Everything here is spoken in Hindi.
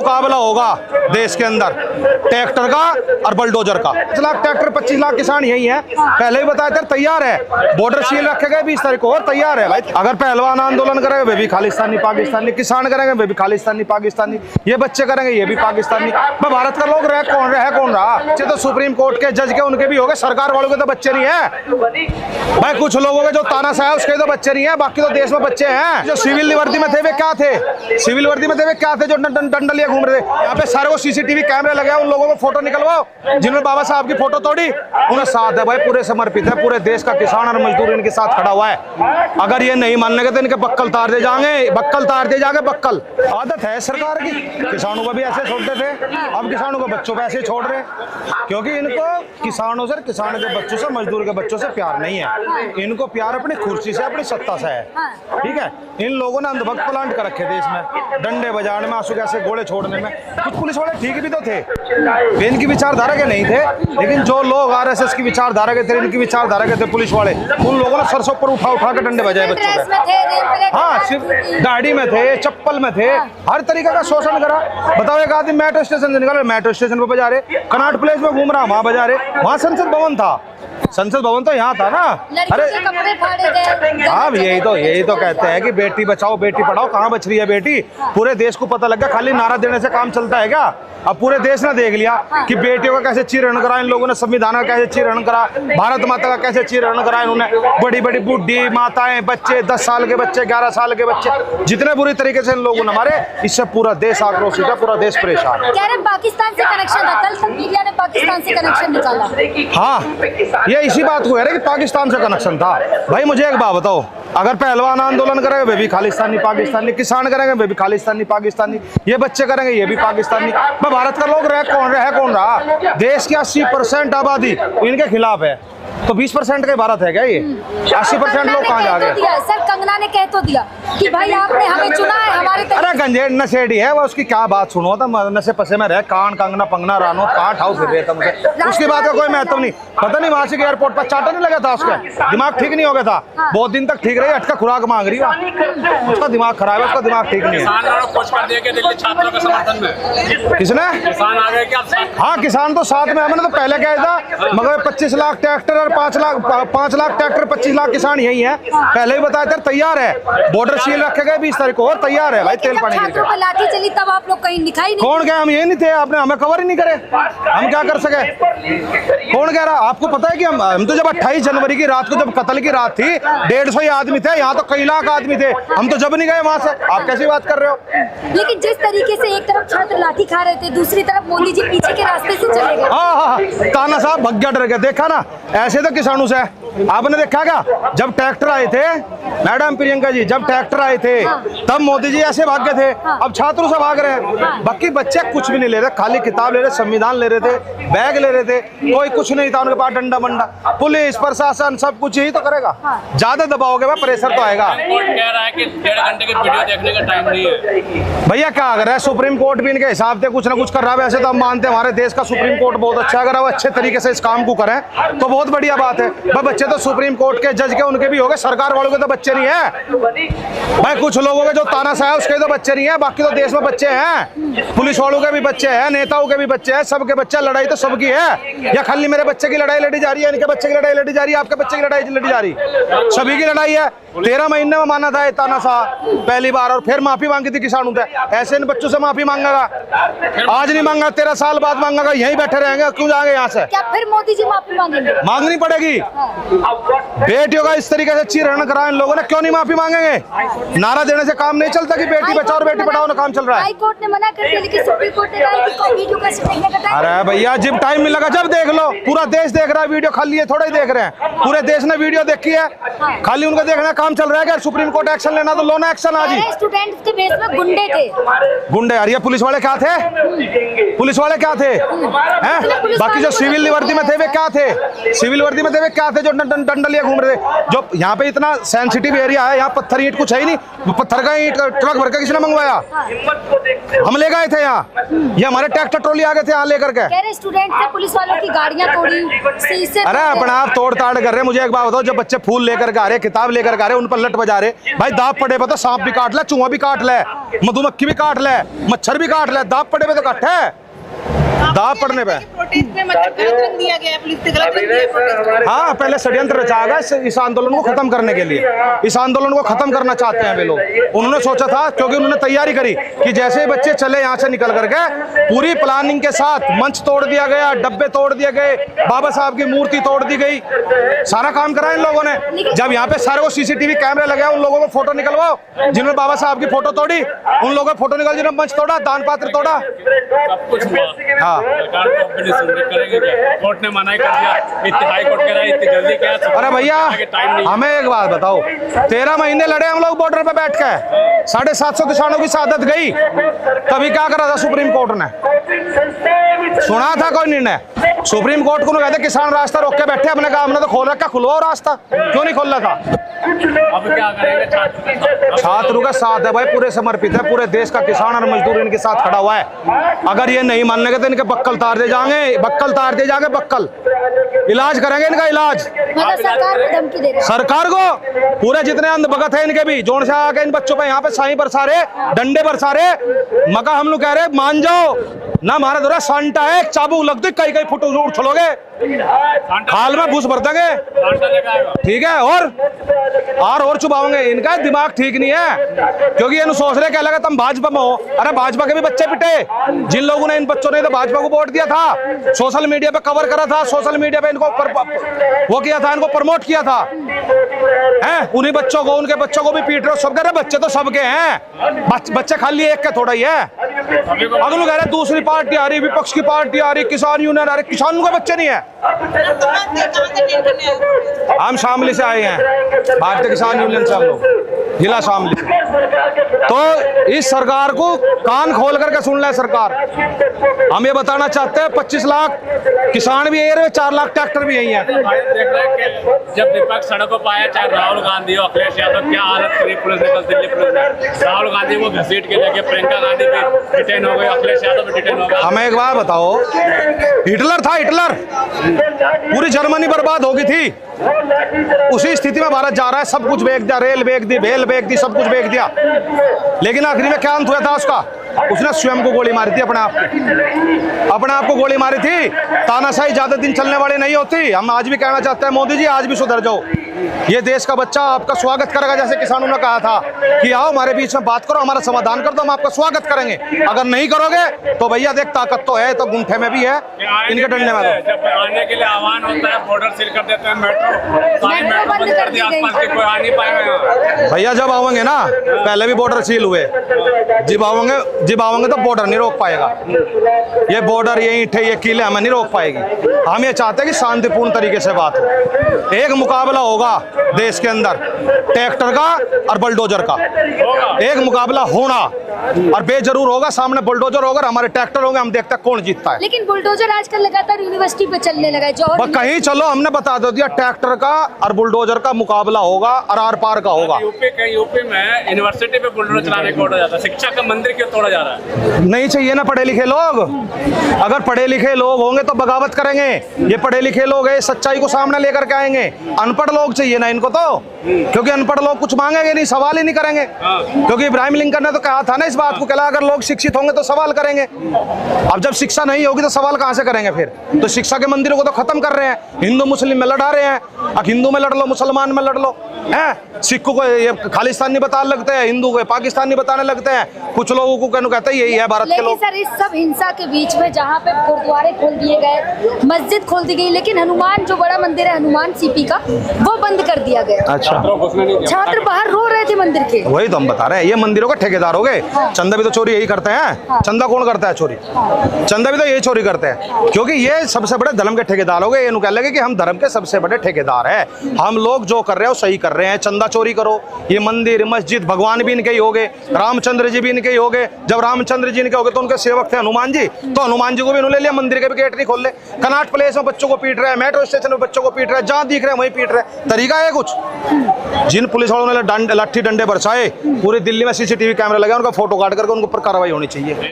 मुकाबला होगा देश के अंदर ट्रैक्टर का और बुलडोजर का। 25 लाख ट्रैक्टर 25 लाख किसान यही है, पहले ही बताया था तैयार है। बॉर्डर सील रखे गए 20 तारीख को और तैयार है भाई। अगर पहलवान आंदोलन करेंगे वे भी खालिस्तानी पाकिस्तानी, किसान करेंगे वे भी खालिस्तानी पाकिस्तानी, ये बच्चे करेंगे ये भी पाकिस्तानी। भारत का लोग रह कौन रहा? बच्चे तो सुप्रीम कोर्ट के जज के उनके भी हो गए, सरकार वालों के तो बच्चे नहीं है भाई। कुछ लोगों के जो तानाशाह है उसके तो बच्चे नहीं है, बाकी तो देश में बच्चे हैं। जो सिविल वर्दी में थे वे क्या थे? सिविल वर्दी में थे वे क्या थे? जो डंडा लिए घूम रहे थे। यहाँ पे सारे को सीसीटीवी कैमरे लगे, उन लोगों को फोटो निकलवाओ जिन्होंने बाबा साहब की फोटो तोड़ी, उन्हें साथ है भाई, पूरे समर्पित है। पूरे देश का किसान और मजदूर इनके साथ खड़ा हुआ है। अगर ये नहीं मानेंगे तो इनके बक्कल तार दे जाएंगे, बक्कल तार दे जाएंगे, बक्कल। आदत है सरकार की, किसानों को भी ऐसे छोड़ते थे, अब किसानों को बच्चों पे ऐसे छोड़ रहे, क्योंकि इनको किसानों से, किसान के बच्चों से, मजदूर के बच्चों से प्यार नहीं है। इनको प्यार अपनी कुर्सी से, अपनी सत्ता से है, ठीक है। इन लोगों ने अंधभक्त प्लांट कर रखे देश में, डंडे बजाने में, आंसू कैसे गोले छोड़ने में। कुछ पुलिस वाले ठीक भी तो थे, इनकी विचारधारा के नहीं थे, लेकिन जो लोग आरएसएस की विचारधारा के थे, इनकी विचारधारा के थे पुलिस वाले, उन लोगों ने सरसों पर उठा के डंडे बजाए बच्चों पे। हाँ, सिर्फ दाढ़ी में थे, चप्पल में थे, हर तरीके का शोषण करा। बताओ, एक आदमी मेट्रो स्टेशन से निकल, मेट्रो स्टेशन पे बजा रहे, कनॉट प्लेस में घूम रहा, वहां बजा रहे। वहां संसद भवन था, संसद भवन तो यहाँ था ना। अरे हाँ, यही तो कहते हैं कि बेटी बचाओ बेटी पढ़ाओ। कहाँ बच रही है बेटी? पूरे देश को पता लग गया, खाली नारा देने से काम चलता है क्या? अब पूरे देश ने देख लिया कि बेटियों का कैसे चीरहरण करा इन लोगों ने, संविधान का कैसे चीरहरण करा, भारत माता का कैसे चीरहरण करा इन्होंने। बड़ी बड़ी बूढ़ी माताएं, बच्चे, 10 साल के बच्चे, 11 साल के बच्चे, जितने बुरी तरीके से इन लोगों ने मारे, इससे पूरा देश आक्रोशित है, पूरा देश परेशान है। पाकिस्तान से कनेक्शन था, कल तक मीडिया ने पाकिस्तान से कनेक्शन निकाला। हाँ, ये इसी बात को है कि पाकिस्तान से कनेक्शन था। भाई मुझे एक बात बताओ, अगर पहलवान आंदोलन करेंगे वे भी खालिस्तानी पाकिस्तानी, किसान करेंगे वे भी खालिस्तानी पाकिस्तानी, ये बच्चे करेंगे ये भी पाकिस्तानी। भारत का लोग रह कौन रहा? देश की 80% आबादी इनके खिलाफ है, तो 20% का भारत है क्या ये? 80% लोग कहाँ जा गए? सर कंगना ने कह तो दिया कि भाई आपने हमें चुना है हमारे। अरे गंजेड़ नशेड़ी है वो, उसकी क्या बात सुनो, तो नशे पसे में रहे, कान कंगना पंगना रानो कहाँ ठाऊ फिर रहे थे, उसकी बात का कोई महत्व नहीं। पता नहीं वहां से एयरपोर्ट पर चाटा नहीं लगा था, उसका दिमाग ठीक नहीं हो गया था, बहुत दिन तक ठीक रही, अटका खुराक मांग रही है, उसका दिमाग खराब है, उसका दिमाग ठीक नहीं है। किसने? हाँ, किसान तो साथ में, मैंने तो पहले कहा था, मगर 25 लाख ट्रैक्टर और 5 लाख ट्रैक्टर 25 लाख किसान यही है, पहले ही बताया था तैयार है। बॉर्डर सील रखे गए 20 तारीख को और तैयार है भाई, तेल पानी के लिए। लाठी चली तब आप लोग कहीं दिखाई नहीं। कौन गया? हम ये नहीं थे, आपने हमें कवर ही नहीं करे, हम क्या कर सके? कौन कह रहा? आपको पता है कि हम तो जब 28 जनवरी की रात को, जब कत्ल की रात थी, 150 आदमी थे, यहाँ तो कई लाख आदमी थे, हम तो जब नहीं गए वहां से। आप कैसी बात कर रहे हो? लेकिन जिस तरीके से एक तरफ छात्र लाठी खा रहे थे, दूसरी तरफ मोदी जी पीछे के रास्ते से चले गए। हाँ, ताना साहब भग गया, डर गया। देखा ना, ऐसे तो किसानों से आपने देखा क्या? जब ट्रैक्टर आए थे, मैडम प्रियंका जी, जब ट्रैक्टर आए थे तब मोदी जी ऐसे भाग गए थे, अब छात्रों से भाग रहे हैं। बाकी बच्चे कुछ भी नहीं ले रहे, खाली किताब ले रहे, संविधान ले रहे थे, बैग ले रहे थे, कोई कुछ नहीं था उनके पास, डंडा मंडा। पुलिस प्रशासन सब कुछ यही तो करेगा, ज्यादा दबाओगे भाई प्रेशर तो आएगा। कह रहा है कि 1.5 घंटे की वीडियो देखने का टाइम नहीं है। भैया क्या कर रहा है? सुप्रीम कोर्ट भी इनके हिसाब से कुछ ना कुछ कर रहा है। वैसे तो हम मानते हैं हमारे देश का सुप्रीम कोर्ट बहुत अच्छा, अगर वो अच्छे तरीके से इस काम को करें तो बहुत बढ़िया बात है। बच्चे तो सुप्रीम कोर्ट के जज के उनके भी हो गए, सरकार वालों के तो बच्चे नहीं है भाई। कुछ लोगों के जो तानाशाह है उसके तो बच्चे नहीं है, बाकी तो देश में बच्चे हैं, पुलिस वालों के भी बच्चे हैं, नेताओं के भी बच्चे हैं, सबके बच्चे। लड़ाई तो सबकी है, या खाली मेरे बच्चे की लड़ाई लड़ी जा रही है, इनके बच्चे की लड़ाई लड़ी जा रही है, आपके बच्चे की लड़ाई लड़ी जा रही है, सभी की लड़ाई है। 13 महीने में माना था तानाशाह पहली बार, और फिर माफी मांगी थी किसानों से। ऐसे इन बच्चों से माफी मांगेगा? आज नहीं मांगा, 13 साल बाद मांगेगा, यहीं बैठे रहेंगे, क्यों जाएंगे यहाँ से? क्या फिर मोदी जी माफी मांगेंगे? मांगनी पड़ेगी। बेटियों का इस तरीके से चीरहरण करा इन लोगों ने, क्यों नहीं माफी मांगेंगे? नारा देने से काम नहीं चलता कि बेटी बचाओ और बेटी पढ़ाओ ना काम चल रहा है। हाई कोर्ट ने मना कर दिया, लेकिन सुप्रीम कोर्ट ने कहा कि वीडियो का देखने का टाइम। अरे भैया जब टाइम मिलेगा जब देख लो, पूरा देश देख रहा है वीडियो, खाली ये थोड़ा ही देख रहे हैं, पूरे देश ने वीडियो देखी है, खाली उनको देखना काम चल रहा है। सुप्रीम कोर्ट एक्शन लेना तो लो ना एक्शन आज ही। स्टूडेंट के बेस में गुंडे थे, गुंडे यार, ये पुलिस वाले क्या थे? पुलिस वाले क्या थे? हैं? बाकी जो सिविल वर्दी में थे वे क्या थे? सिविल वर्दी में देवे क्या थे जो डंडलिया घूम रहे थे। जो यहाँ पे इतना सेंसिटिव एरिया है, यहाँ पत्थर ईंट कुछ है ही नहीं, पत्थर का ईंट ट्रक भर के किसने मंगवाया? हम ले गए थे यहाँ, ये हमारे ट्रैक्टर ट्रॉली आ गए थे यहाँ लेकर के। कह रहे स्टूडेंट थे, पुलिस वालों की गाड़ियां तोड़ी, शीशे अरे अपना आप तोड़ ताड़ कर रहे। मुझे एक बात बताओ, जब बच्चे फूल लेकर के आ रहे, किताब लेकर के आ रहे, उन पर लट बजा रहे, भाई दाब पड़े पे तो सांप भी काट ले, चूहा भी काट ले, मधुमक्खी भी काट ले, मच्छर भी काट ले, दाब पड़े पे तो कट है, दाब पड़ने पे। प्रोटेस्ट में मतलब गलत रंग दिया गया है, पुलिस ने गलत रंग दिया प्रोटेस्ट। हाँ, पहले षड्यंत्र रचा गया इस आंदोलन को खत्म करने के लिए। इस आंदोलन को खत्म करना चाहते हैं वे लोग। उन्होंने सोचा था, क्योंकि उन्होंने तैयारी करी कि जैसे ही बच्चे चले यहाँ से निकल करके, पूरी प्लानिंग के साथ मंच तोड़ दिया गया, डब्बे तोड़ दिए गए, बाबा साहब की मूर्ति तोड़ दी गई, सारा काम करा इन लोगों ने। जब यहाँ पे सारे को सीसीटीवी कैमरे लगे, उन लोगों को फोटो निकलवाओ जिन्होंने बाबा साहब की फोटो तोड़ी, उन लोगों को फोटो निकल जिन्होंने मंच तोड़ा, दान पात्र तोड़ा। सब कुछ हुआ। हाँ, सरकार को अपनी सुनवाई करेंगे क्या? कोर्ट ने मना कर दिया, इतनी हाई कोर्ट कह रहा है इतनी जल्दी क्या? अरे भैया हमें एक बात बताओ, 13 महीने लड़े हम लोग बॉर्डर पे बैठ के, 750 किसानों की शहादत गई, तभी क्या करा था सुप्रीम कोर्ट ने? सुना था कोई निर्णय? सुप्रीम कोर्ट को कहते किसान रास्ता रोक के बैठे, अपने काम ने तो खोल रखा, खुलवाओ रास्ता, क्यों नहीं खोल रहा था? अब क्या करेंगे? छात्रों का साथ है भाई, पूरे समर्पित है, पूरे देश का किसान और मजदूर इनके साथ खड़ा हुआ है। अगर ये नहीं मानेंगे तो इनके बक्कल तार दे जाएंगे, बक्कल तार दे जाएंगे, बक्कल इलाज करेंगे इनका, इलाज। मतलब सरकार को धमकी दे रहे हैं। सरकार को, पूरे जितने अंध भगत है इनके भी जोड़ से आके इन बच्चों पे यहाँ पे साई बरसा रहे, डंडे बरसा रहे, मका हम लोग कह रहे मान जाओ ना, हमारा दौरा सांटा है, चाबुक लग दे, कई फुट उछलोगे, हाल में घुस भर देंगे, ठीक है, और चुबाओगे। इनका दिमाग ठीक नहीं है, क्योंकि ये सोच रहे क्या लगा तुम भाजपा में हो। अरे भाजपा के भी बच्चे पिटे, जिन लोगों ने, इन बच्चों ने तो भाजपा को वोट दिया था, सोशल मीडिया पे कवर करा था, सोशल मीडिया पे इनको वो किया था, इनको प्रमोट किया था, हैं? उन्हीं बच्चों को, उनके बच्चों को भी पीट रहे हो। सब कह रहे बच्चे तो सबके हैं, बच्चे खाली एक के थोड़ा ही है। अगर लोग कह रहे दूसरी पार्टी आ रही, विपक्ष की पार्टी आ रही, किसान यूनियन आ रही, किसानों के बच्चे नहीं है। हम शामली से आए हैं, भारतीय किसान यूनियन से, हम लोग जिला शामली से। तो इस सरकार को कान खोल करके सुन ले सरकार। हम ये बताना चाहते हैं 25 लाख किसान भी यही है, 4 लाख ट्रैक्टर भी यही है। देख रहे हैं कि जब विपक्ष सड़कों पर आया, चाहे राहुल गांधी हो, अखिलेश यादव, क्या हालत करी पुलिस ने कल दिल्ली पुलिस ने। राहुल गांधी को घसीट के लेके, प्रियंका गांधी भी डिटेन हो गई, अखिलेश यादव भी डिटेन हो गया। हमें एक बात बताओ, हिटलर था, हिटलर, पूरी जर्मनी बर्बाद हो गई थी, उसी स्थिति में भारत जा रहा है। सब कुछ बेच दिया, रेल बेच दी, भेल बेच दी, सब कुछ बेच दिया, लेकिन आखिरी में क्या अंत हुआ था उसका? उसने स्वयं को गोली मारी थी, अपने आप को गोली मारी थी। तानाशाही ज्यादा दिन चलने वाली नहीं होती। हम आज भी कहना चाहते हैं, मोदी जी आज भी सुधर जाओ, ये देश का बच्चा आपका स्वागत करेगा। जैसे किसानों ने कहा था कि आओ हमारे बीच में बात करो, हमारा समाधान कर दो, हम आपका स्वागत करेंगे। अगर नहीं करोगे तो भैया देख ताकत तो है, तो गुंठे में भी है, इनके डंडे में। जब आने के लिए आह्वान होता है, बॉर्डर सील कर देते हैं, मेट्रो बंद कर दी, आसपास के कोई आ नहीं पाएगा। भैया जब आओगे ना, पहले भी बॉर्डर सील हुए, जब आओगे तो बॉर्डर नहीं रोक पाएगा। ये बॉर्डर, ये ईंटें, ये किले हमें नहीं रोक पाएगी। हम ये चाहते हैं कि शांतिपूर्ण तरीके से बात हो। एक मुकाबला होगा देश के अंदर, ट्रैक्टर का और बुलडोजर का, एक मुकाबला होना, और बेजरूर होगा। सामने बुलडोजर होगा, हमारे ट्रैक्टर होंगे, हम देखते हैं कौन जीतता है। लेकिन बुलडोजर आजकल लगातार यूनिवर्सिटी पे चलने लगा है, जौहर कहीं चलो, हमने बता दो दिया, ट्रैक्टर का और बुलडोजर का मुकाबला होगा, और आर पार का होगा। यूपी में यूनिवर्सिटी पे बुलडोजर चलाने को जाता है, शिक्षा का मंदिर क्यों तोड़ा जा रहा है? नहीं चाहिए ना पढ़े लिखे लोग। अगर पढ़े लिखे लोग होंगे तो बगावत करेंगे। ये पढ़े लिखे लोग है, सच्चाई को सामने लेकर के आएंगे। अनपढ़ लोग चाहिए ना इनको तो, क्योंकि अनपढ़ लोग कुछ मांगेंगे नहीं, सवाल ही नहीं करेंगे। क्योंकि इब्राहिम लिंकन ने तो कहा था ना इस बात को, कहला अगर लोग शिक्षित होंगे तो सवाल करेंगे। अब जब शिक्षा नहीं होगी तो सवाल कहां से करेंगे फिर? तो शिक्षा के मंदिरों को तो खत्म कर रहे हैं, हिंदू मुस्लिम में लड़ा रहे हैं। अब हिंदू में लड़ लो, मुसलमान में लड़ लो, हैं? सिखों को ये खालिस्तानी बताने लगते हैं, हिंदू को पाकिस्तानी बताने लगते हैं, कुछ लोगों को कहते हैं यही है भारत के लोग। सर इस सब हिंसा के बीच में जहाँ पे गुरुद्वारे खोल दिए गए, मस्जिद खोल दी गई, लेकिन हनुमान जो बड़ा मंदिर है हनुमान सीपी का, वो बंद कर दिया गया। अच्छा, छात्र बाहर रो रहे थे मंदिर के। वही तो हम बता रहे हैं, ये मंदिरों के ठेकेदार हो गए। चंदा भी तो चोरी यही करते हैं। चंदा कौन करता है चोरी? चंदा भी तो यही चोरी करते हैं, क्योंकि ये सबसे बड़े धर्म के ठेकेदार हो गए। ये कह लगे कि हम धर्म के सबसे बड़े ठेकेदार हैं, हम लोग जो कर रहे हैं वो सही कर रहे हैं। रहे हैं चंदा चोरी करो। ये मंदिर मस्जिद भगवान भी इनके ही हो गए, रामचंद्र जी भी इनके ही हो गए। जब रामचंद्र जी इनके हो गए तो उनके सेवक थे हनुमान जी, तो हनुमान जी को भी इन्होंने ले लिया, मंदिर के भी गेट नहीं खोल ले। कनॉट प्लेस में बच्चों को पीट रहे हैं, मेट्रो स्टेशन में बच्चों को पीट रहे हैं, जहां दिख रहे हैं वहीं पीट रहे हैं। तरीका है कुछ? जिन पुलिस वालों ने लाठी डंडे बरसाए, पूरी दिल्ली में CCTV कैमरे लगे, उनका फोटो काट करके उनके ऊपर कार्रवाई होनी चाहिए।